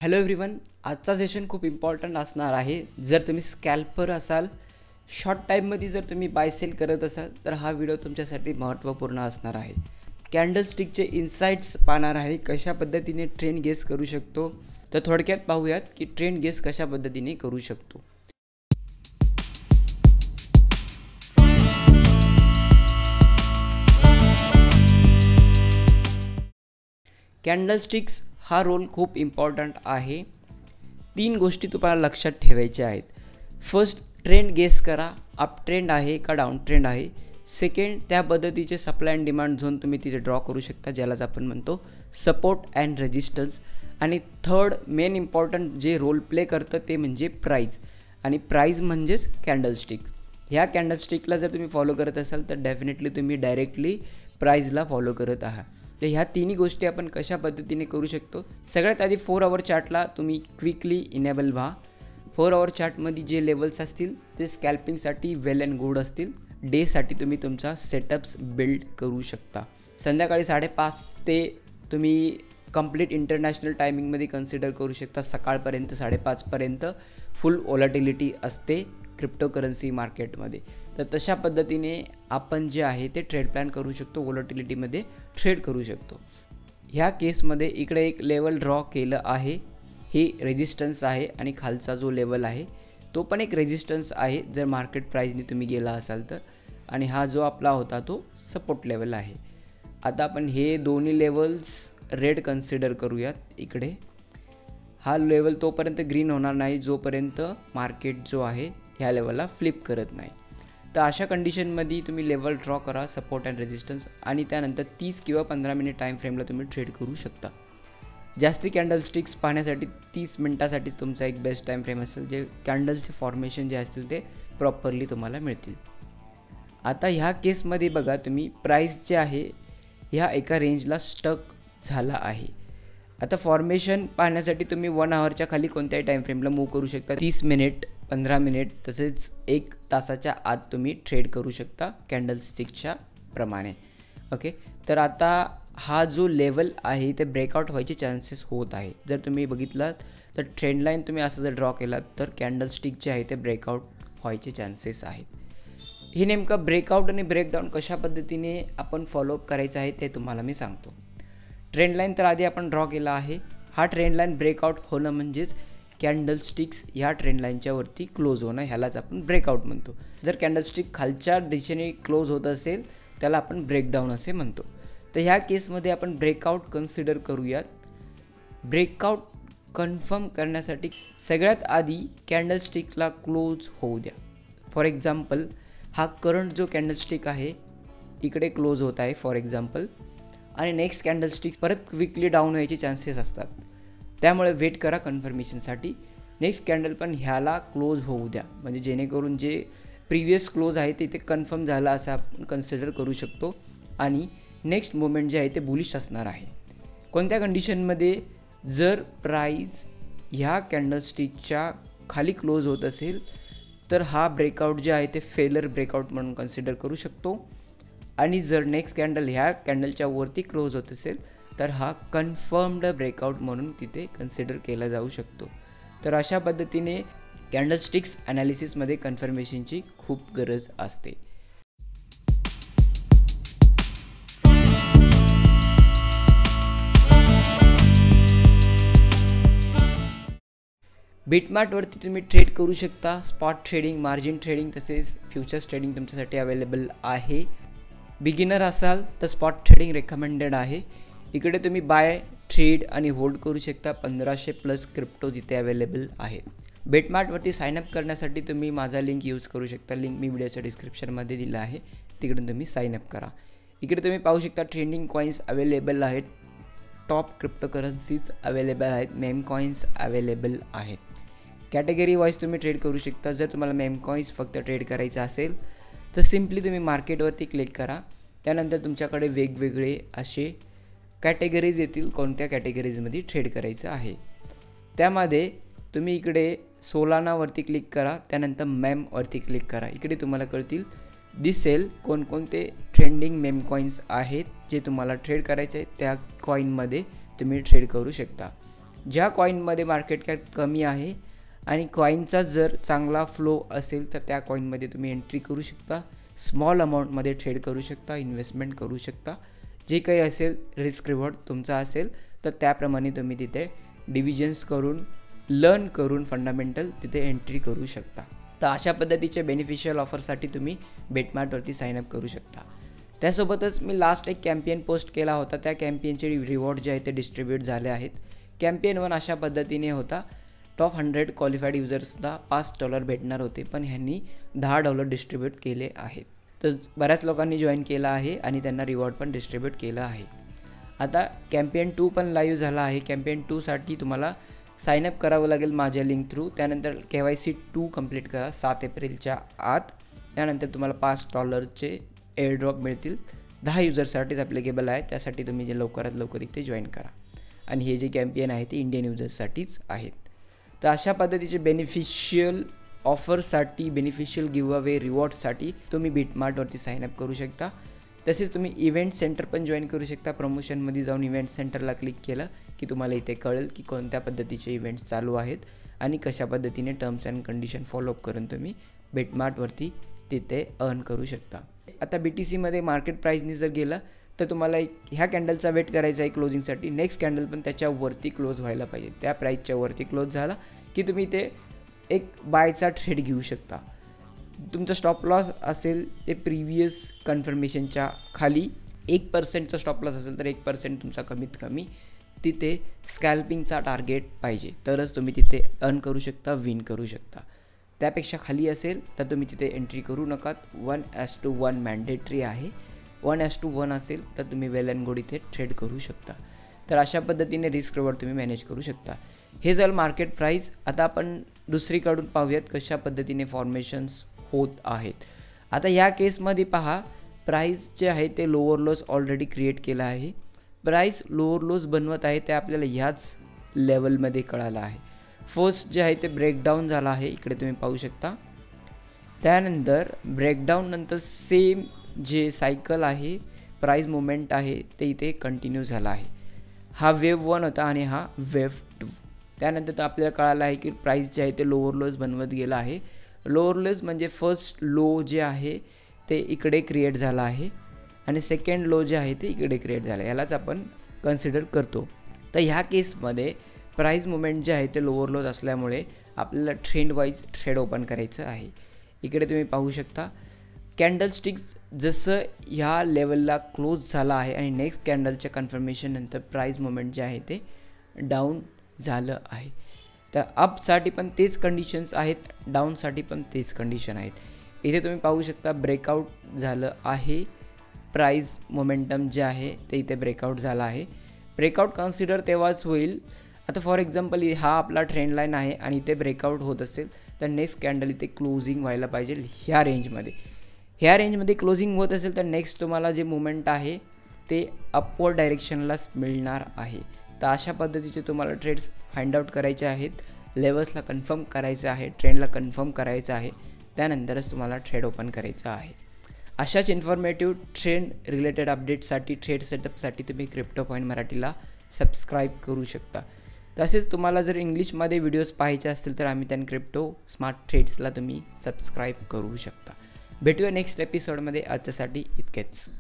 Hello everyone, आजचा session खूप important असणार आहे. जर तुम्ही स्कॅल्पर असाल, शॉर्ट टाईममध्ये जर तुम्ही बाय सेल करत असाल तर हा व्हिडिओ तुमच्यासाठी महत्त्वपूर्ण असणार आहे. कॅन्डलस्टिकचे इन्साइट्स पाहणार आहे, कशा पद्धतीने ट्रेंड गेस करू शकतो. तर थोडक्यात पाहूयात की ट्रेंड गेस कशा पद्धतीने करू शकतो. कॅन्डलस्टिक्स हा रोल खूप इम्पॉर्टंट आहे. 3 गोष्टी तुम्हाला लक्षात ठेवायच्या आहेत. फर्स्ट, ट्रेंड गेस करा, अप ट्रेंड आहे का डाऊन ट्रेंड आहे. सेकंड, त्या पद्धतीचे सप्लाय अँड डिमांड झोन तुम्ही तिथे ड्रॉ करू शकता, ज्यालाच आपण म्हणतो सपोर्ट अँड रेजिस्टन्स. आणि थर्ड, मेन इम्पॉर्टंट जे रोल प्ले करतं ते म्हणजे प्राईज, आणि प्राईज म्हणजेच कॅन्डलस्टिक. ह्या कॅन्डलस्टिकला जर तुम्ही फॉलो करत असाल तर डेफिनेटली तुम्ही डायरेक्टली प्राईजला फॉलो करत आहात. तर ह्या तिन्ही गोष्टी आपण कशा पद्धतीने करू शकतो. सगळ्यात आधी 4 आवर चार्टला तुम्ही क्विकली इनेबल व्हा. 4 आवर चार्टमध्ये जे लेवल्स असतील ते स्कॅल्पिंगसाठी वेल अँड गुड असतील. डेसाठी तुम्ही तुमचा सेटअप्स बिल्ड करू शकता. संध्याकाळी 5:30 ते तुम्ही कंप्लीट इंटरनॅशनल टायमिंगमध्ये कन्सिडर करू शकता. सकाळपर्यंत 5:30पर्यंत फुल व्हॉलॅटिलिटी असते क्रिप्टोकरन्सी मार्केटमध्ये. तर तशा पद्धतीने आपण जे आहे ते ट्रेड प्लॅन करू शकतो, व्हॉलॅटिलिटीमध्ये ट्रेड करू शकतो. ह्या केसमध्ये इकडे एक लेवल ड्रॉ केलं आहे, ही रेजिस्टन्स आहे, आणि खालचा जो लेवल आहे तो पण एक रेजिस्टन्स आहे जर मार्केट प्राईजने तुम्ही गेला असाल तर. आणि हा जो आपला होता तो सपोर्ट लेवल आहे. आता आपण हे दोन्ही लेवल्स रेड कन्सिडर करूयात. इकडे हा लेवल तोपर्यंत ग्रीन होणार नाही जोपर्यंत मार्केट जो आहे ह्या लेवलला फ्लिप करत नाही. तर अशा कंडिशनमध्ये तुम्ही लेवल ड्रॉ करा, सपोर्ट अँड रेजिस्टन्स, आणि त्यानंतर 30 किंवा 15 मिनिट टाईम फ्रेमला तुम्ही ट्रेड करू शकता. जास्ती कॅन्डलस्टिक्स पाहण्यासाठी 30 मिनटासाठीच तुमचा एक बेस्ट टाईम फ्रेम असेल, जे कॅन्डल्सचे फॉर्मेशन जे असतील ते प्रॉपरली तुम्हाला मिळतील. आता ह्या केसमध्ये बघा तुम्ही, प्राईस जे आहे ह्या एका रेंजला स्टक झाला आहे. आता फॉर्मेशन पाहण्यासाठी तुम्ही 1 आवरच्या खाली कोणत्याही टाईम फ्रेमला मूव्ह करू शकता. 30 मिनिट, 15 मिनिट, तसेच 1 तासाच्या आत तुम्ही ट्रेड करू शकता कॅन्डलस्टिकच्या प्रमाणे. ओके, तर आता हा जो लेवल आहे ते ब्रेकआउट व्हायचे चान्सेस होत आहे. जर तुम्ही बघितलात तर ट्रेंड लाईन तुम्ही असं जर ड्रॉ केलात तर कॅन्डलस्टिक जे आहे ते ब्रेकआउट व्हायचे चान्सेस आहेत. हे नेमकं ब्रेकआउट आणि ब्रेकडाऊन कशा पद्धतीने आपण फॉलोअप करायचं आहे ते तुम्हाला मी सांगतो. ट्रेंड लाईन तर आधी आपण ड्रॉ केला आहे. हा ट्रेंड लाईन ब्रेकआउट होणं म्हणजेच कॅन्डलस्टिक्स ह्या ट्रेंड लाईनच्या वरती क्लोज होणं, ह्यालाच आपण ब्रेकआउट म्हणतो. जर कॅन्डलस्टिक खालच्या दिशेने क्लोज होत असेल त्याला आपण ब्रेकडाऊन असे म्हणतो. तर ह्या केसमध्ये आपण ब्रेकआउट कन्सिडर करूयात. ब्रेकआउट कन्फर्म करण्यासाठी सगळ्यात आधी कॅन्डलस्टिकला क्लोज होऊ द्या. फॉर एक्झाम्पल, हा करंट जो कॅन्डलस्टिक आहे इकडे क्लोज होत आहे फॉर एक्झाम्पल, आणि नेक्स्ट कॅन्डलस्टिक परत क्विकली डाऊन व्हायचे चान्सेस असतात. त्यामुळे वेट करा कन्फर्मेशनसाठी. नेक्स्ट कॅन्डल पण ह्याला क्लोज होऊ द्या, म्हणजे जेणेकरून जे प्रिव्हियस क्लोज आहे ते कन्फर्म झालं असं आपण कन्सिडर करू शकतो. आणि नेक्स्ट मुवमेंट जे आहे ते बुलिश असणार आहे. कोणत्या कंडिशनमध्ये, जर प्राईज ह्या कॅन्डलस्टिकच्या खाली क्लोज होत असेल तर हा ब्रेकआउट जे आहे ते फेलर ब्रेकआउट म्हणून कन्सिडर करू शकतो. आणि जर नेक्स्ट कॅन्डल ह्या कॅन्डलच्या वरती क्लोज होत असेल तर हा कन्फर्म्ड ब्रेकआउट म्हणून तिथे कन्सिडर केला जाऊ शकतो. तर अशा पद्धतीने कॅन्डलस्टिक्स ॲनालिसिसमध्ये कन्फर्मेशनची खूप गरज असते. बिटमार्टवरती तुम्ही ट्रेड करू शकता. स्पॉट ट्रेडिंग, मार्जिन ट्रेडिंग, तसेच फ्युचर्स ट्रेडिंग तुमच्यासाठी अवेलेबल आहे. बिगिनर असाल तर स्पॉट ट्रेडिंग रेकमेंडेड आहे. इकडे तुम्ही बाय, ट्रेड आणि होल्ड करू शकता. 1500+ क्रिप्टोज इथे अवेलेबल आहेत. बिटमार्टवरती साईनअप करण्यासाठी तुम्ही माझा लिंक यूज करू शकता. लिंक मी व्हिडिओच्या डिस्क्रिप्शनमध्ये दिला आहे, तिकडून तुम्ही साईनअप करा. इकडे तुम्ही पाहू शकता ट्रेंडिंग कॉईन्स अवेलेबल आहेत, टॉप क्रिप्टोकरन्सीज अवेलेबल आहेत, मेम कॉईन्स अवेलेबल आहेत. कॅटेगरी वाईज तुम्ही ट्रेड करू शकता. जर तुम्हाला मेम कॉईन्स फक्त ट्रेड करायचं असेल तर सिम्पली तुम्ही मार्केटवरती क्लिक करा. त्यानंतर तुमच्याकडे वेगवेगळे असे कॅटेगरीज येतील, कोणत्या कॅटेगरीजमध्ये ट्रेड करायचं आहे. त्यामध्ये तुम्ही इकडे सोलानावरती क्लिक करा, त्यानंतर मेमवरती क्लिक करा. इकडे तुम्हाला कळतील, दिसेल कोणकोणते ट्रेंडिंग मेम कॉईन्स आहेत जे तुम्हाला ट्रेड करायचे आहेत. त्या कॉईनमध्ये तुम्ही ट्रेड करू शकता. ज्या कॉईनमध्ये मार्केट कॅप कमी आहे आणि कॉईनचा जर चांगला फ्लो असेल तर त्या कॉईनमध्ये तुम्ही एंट्री करू शकता, स्मॉल अमाऊंटमध्ये ट्रेड करू शकता, इन्व्हेस्टमेंट करू शकता. जे काही असेल रिस्क रिवॉर्ड तुमचा असेल तर त्याप्रमाणे तुम्ही तिथे डिव्हिजन्स करून लर्न करून फंडामेंटल तिथे एंट्री करू शकता. तर अशा पद्धतीच्या बेनिफिशियल ऑफरसाठी तुम्ही बेटमार्टवरती साईनअप करू शकता. त्यासोबतच मी लास्ट एक कॅम्पेन पोस्ट केला होता, त्या कॅम्पेनचे रिवॉर्ड जे आहे ते डिस्ट्रीब्यूट झाले आहेत. कॅम्पेन 1 अशा पद्धतीने होता, टॉप 100 क्वालिफाईड युजर्सला $5 भेटणार होते, पण ह्यांनी $10 डिस्ट्रीब्यूट केले आहेत. तर बऱ्याच लोकांनी जॉईन केला आहे आणि त्यांना रिवॉर्ड पण डिस्ट्रीब्यूट केलं आहे. आता कॅम्पेन 2 पण लाईव्ह झाला आहे. कॅम्पेन 2साठी तुम्हाला साईनअप करावं लागेल माझ्या लिंक थ्रू. त्यानंतर KYC 2 कंप्लीट करा 7 एप्रिलच्या आत. त्यानंतर तुम्हाला $5चे एअरड्रॉप मिळतील. 10 युजर्ससाठीच ॲप्लिकेबल आहे, त्यासाठी तुम्ही जे लवकरात लवकर इथे जॉईन करा. आणि हे जे कॅम्पेन आहे ते इंडियन युजर्ससाठीच आहेत. तर अशा पद्धतीचे बेनिफिशियल ऑफरसाठी, बेनिफिशियल गिव्ह अवे रिवॉर्डसाठी तुम्ही बीटमार्टवरती साईनअप करू शकता. तसेच तुम्ही इव्हेंट सेंटर पण जॉईन करू शकता. प्रमोशनमध्ये जाऊन इव्हेंट सेंटरला क्लिक केलं की तुम्हाला इथे कळेल की कोणत्या पद्धतीचे इव्हेंट्स चालू आहेत आणि कशा पद्धतीने टर्म्स अँड कंडिशन फॉलोअप करून तुम्ही बीटमार्टवरती तिथे अर्न करू शकता. आता BTCमध्ये मार्केट प्राईसनी जर गेलं तर तुम्हाला ह्या कॅन्डलचा वेट करायचा आहे क्लोजिंगसाठी. नेक्स्ट कॅन्डल पण त्याच्यावरती क्लोज व्हायला पाहिजे. त्या प्राईसच्या वरती क्लोज झाला की तुम्ही ते एक बायचा ट्रेड घेऊ शकता. तुमचा स्टॉप लॉस असेल ते प्रिव्हियस कन्फर्मेशनच्या खाली 1%चा स्टॉप लॉस असेल तर 1% तुमचा कमीत कमी तिथे स्कॅल्पिंगचा टार्गेट पाहिजे, तरच तुम्ही तिथे अर्न करू शकता, विन करू शकता. त्यापेक्षा खाली असेल तर तुम्ही तिथे एंट्री करू नका. 1:1 मॅन्डेटरी आहे. 1:1 असेल तर तुम्ही वेल अँड गुड इथे ट्रेड करू शकता. तर अशा पद्धतीने रिस्क रिवॉर्ड तुम्ही मॅनेज करू शकता. हे झालं मार्केट प्राईस. आता आपण दुसरीकडून पाहूयात कशा पद्धतीने फॉर्मेशन्स होत आहेत. आता ह्या केसमध्ये पहा, प्राईस जे आहे ते लोअर लोज ऑलरेडी क्रिएट केला आहे. प्राईस लोअर लोज बनवत आहे ते आपल्याला ह्याच लेवलमध्ये कळालं आहे. फर्स्ट जे आहे ते ब्रेकडाऊन झाला आहे, इकडे तुम्ही पाहू शकता. त्यानंतर ब्रेकडाऊन नंतर सेम जे सायकल आहे, प्राईस मुवमेंट आहे ते इथे कंटिन्यू झाला आहे. हा वेव 1 होता आणि हा वेव 2. त्यानंतर तर आपल्याला कळालं आहे की प्राईस जे आहे ते लोअर लोज बनवत गेला आहे. लोअर लोज म्हणजे फर्स्ट लो जे आहे ते इकडे क्रिएट झाला आहे आणि सेकंड लो जे आहे ते इकडे क्रिएट झालं, यालाच आपण कन्सिडर करतो. तर ह्या केसमध्ये प्राईस मुवमेंट जे आहे ते लोअर लोज असल्यामुळे आपल्याला ट्रेंड वाईज ट्रेड ओपन करायचं आहे. इकडे तुम्ही पाहू शकता कॅन्डलस्टिक्स जसं ह्या लेवलला क्लोज झाला आहे आणि नेक्स्ट कॅन्डलच्या कन्फर्मेशन नंतर प्राईस मुवमेंट जे आहे ते डाऊन झालं आहे. तर अपसाठी पण तेच कंडिशन्स आहेत, डाऊनसाठी पण तेच कंडिशन आहेत. इथे तुम्ही पाहू शकता ब्रेकआउट झालं आहे. प्राईस मोमेंटम जे आहे ते इथे ब्रेकआउट झाला आहे. ब्रेकआउट कन्सिडर तेव्हाच होईल. आता फॉर एक्झाम्पल हा आपला ट्रेंड लाईन आहे आणि इथे ब्रेकआउट होत असेल तर नेक्स्ट कॅन्डल इथे क्लोजिंग व्हायला पाहिजे ह्या रेंजमध्ये. ह्या रेंजमध्ये क्लोजिंग होत असेल तर नेक्स्ट तुम्हाला जे मुवमेंट आहे ते अपवर्ड डायरेक्शनलाच मिळणार आहे. तर अशा पद्धतीचे तुम्हाला ट्रेड्स फाइंड आउट करायचे आहेत, लेवल्सला कन्फर्म करायचं आहे, ट्रेंडला कन्फर्म करायचं आहे, त्यानंतरच तुम्हाला ट्रेड ओपन करायचं आहे. अशाच इन्फॉर्मेटिव्ह ट्रेंड रिलेटेड अपडेटसाठी, ट्रेड सेटअपसाठी तुम्ही क्रिप्टो पॉईंट मराठीला सबस्क्राईब करू शकता. तसेच तुम्हाला जर इंग्लिशमध्ये व्हिडिओज पाहायचे असतील तर आम्ही त्यान क्रिप्टो स्मार्ट ट्रेड्सला तुम्ही सबस्क्राईब करू शकता. भेटूया नेक्स्ट एपिसोडमध्ये. आजच्यासाठी इतकेच.